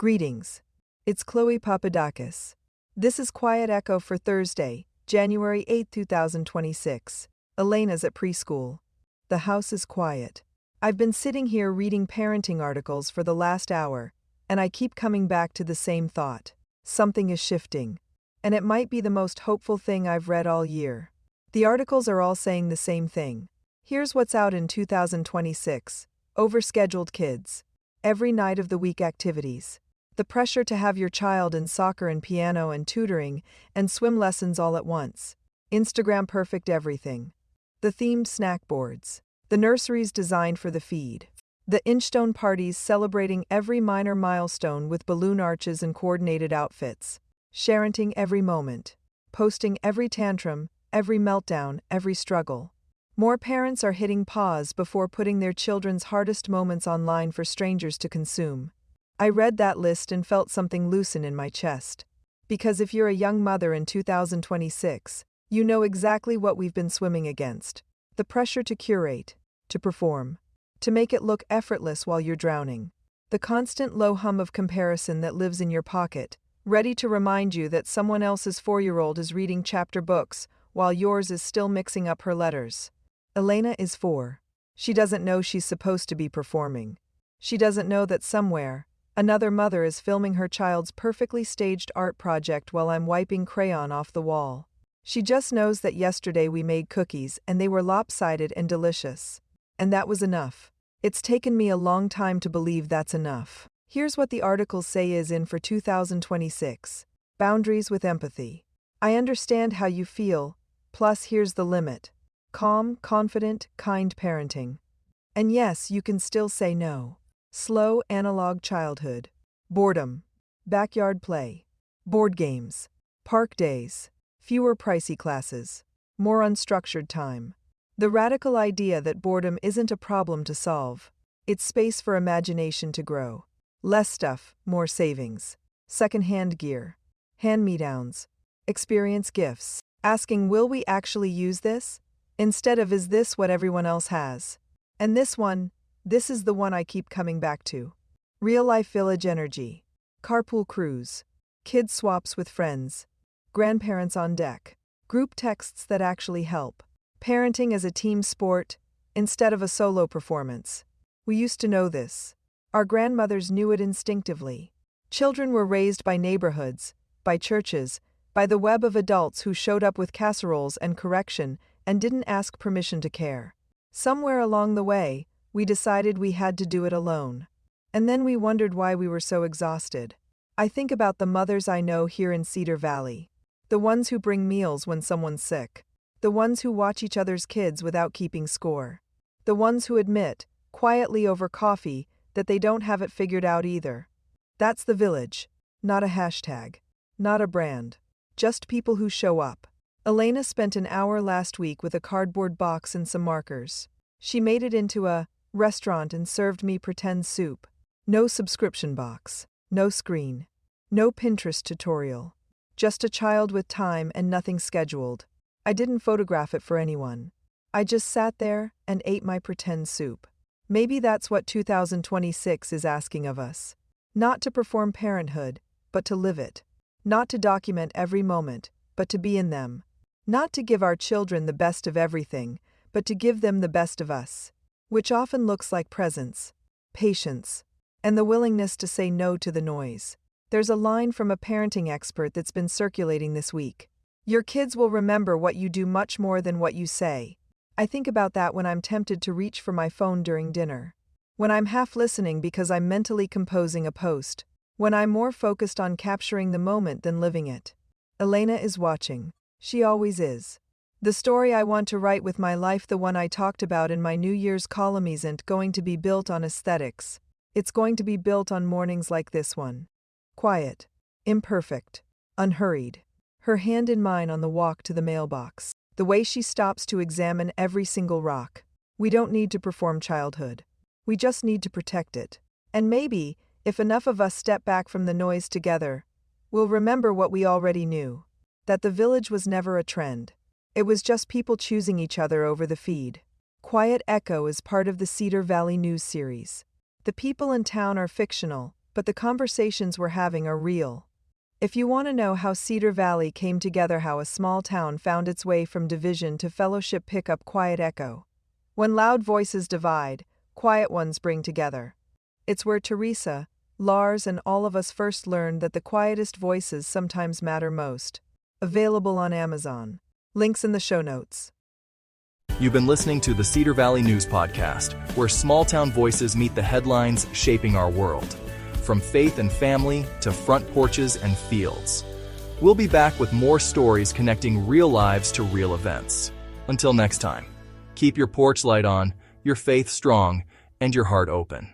Greetings. It's Chloe Papadakis. This is Quiet Echo for Thursday, January 8, 2026. Elena's at preschool. The house is quiet. I've been sitting here reading parenting articles for the last hour, and I keep coming back to the same thought. Something is shifting. And it might be the most hopeful thing I've read all year. The articles are all saying the same thing. Here's what's out in 2026. Overscheduled kids. Every night of the week activities. The pressure to have your child in soccer and piano and tutoring and swim lessons all at once. Instagram perfect everything. The themed snack boards. The nurseries designed for the feed. The Inchstone parties celebrating every minor milestone with balloon arches and coordinated outfits. Sharenting every moment. Posting every tantrum, every meltdown, every struggle. More parents are hitting pause before putting their children's hardest moments online for strangers to consume. I read that list and felt something loosen in my chest. Because if you're a young mother in 2026, you know exactly what we've been swimming against. The pressure to curate, to perform, to make it look effortless while you're drowning. The constant low hum of comparison that lives in your pocket, ready to remind you that someone else's 4-year-old is reading chapter books while yours is still mixing up her letters. Elena is 4. She doesn't know she's supposed to be performing. She doesn't know that somewhere, another mother is filming her child's perfectly staged art project while I'm wiping crayon off the wall. She just knows that yesterday we made cookies and they were lopsided and delicious. And that was enough. It's taken me a long time to believe that's enough. Here's what the articles say is in for 2026. Boundaries with empathy. I understand how you feel, plus here's the limit. Calm, confident, kind parenting. And yes, you can still say no. Slow, analog childhood. Boredom. Backyard play. Board games. Park days. Fewer pricey classes. More unstructured time. The radical idea that boredom isn't a problem to solve. It's space for imagination to grow. Less stuff, more savings. Second-hand gear. Hand-me-downs. Experience gifts. Asking, will we actually use this? Instead of, is this what everyone else has? And this is the one I keep coming back to. Real-life village energy. Carpool cruise. Kid swaps with friends. Grandparents on deck. Group texts that actually help. Parenting as a team sport, instead of a solo performance. We used to know this. Our grandmothers knew it instinctively. Children were raised by neighborhoods, by churches, by the web of adults who showed up with casseroles and correction and didn't ask permission to care. Somewhere along the way, we decided we had to do it alone. And then we wondered why we were so exhausted. I think about the mothers I know here in Cedar Valley. The ones who bring meals when someone's sick. The ones who watch each other's kids without keeping score. The ones who admit, quietly over coffee, that they don't have it figured out either. That's the village. Not a hashtag. Not a brand. Just people who show up. Elena spent an hour last week with a cardboard box and some markers. She made it into a restaurant and served me pretend soup. No subscription box. No screen. No Pinterest tutorial. Just a child with time and nothing scheduled. I didn't photograph it for anyone. I just sat there and ate my pretend soup. Maybe that's what 2026 is asking of us. Not to perform parenthood, but to live it. Not to document every moment, but to be in them. Not to give our children the best of everything, but to give them the best of us. Which often looks like presence, patience, and the willingness to say no to the noise. There's a line from a parenting expert that's been circulating this week. Your kids will remember what you do much more than what you say. I think about that when I'm tempted to reach for my phone during dinner. When I'm half listening because I'm mentally composing a post. When I'm more focused on capturing the moment than living it. Elena is watching. She always is. The story I want to write with my life, the one I talked about in my New Year's column, isn't going to be built on aesthetics. It's going to be built on mornings like this one. Quiet. Imperfect. Unhurried. Her hand in mine on the walk to the mailbox. The way she stops to examine every single rock. We don't need to perform childhood. We just need to protect it. And maybe, if enough of us step back from the noise together, we'll remember what we already knew. That the village was never a trend. It was just people choosing each other over the feed. Quiet Echo is part of the Cedar Valley News series. The people in town are fictional, but the conversations we're having are real. If you want to know how Cedar Valley came together, how a small town found its way from division to fellowship, pick up Quiet Echo. When loud voices divide, quiet ones bring together. It's where Teresa, Lars, and all of us first learned that the quietest voices sometimes matter most. Available on Amazon. Links in the show notes. You've been listening to the Cedar Valley News Podcast, where small-town voices meet the headlines shaping our world. From faith and family to front porches and fields. We'll be back with more stories connecting real lives to real events. Until next time, keep your porch light on, your faith strong, and your heart open.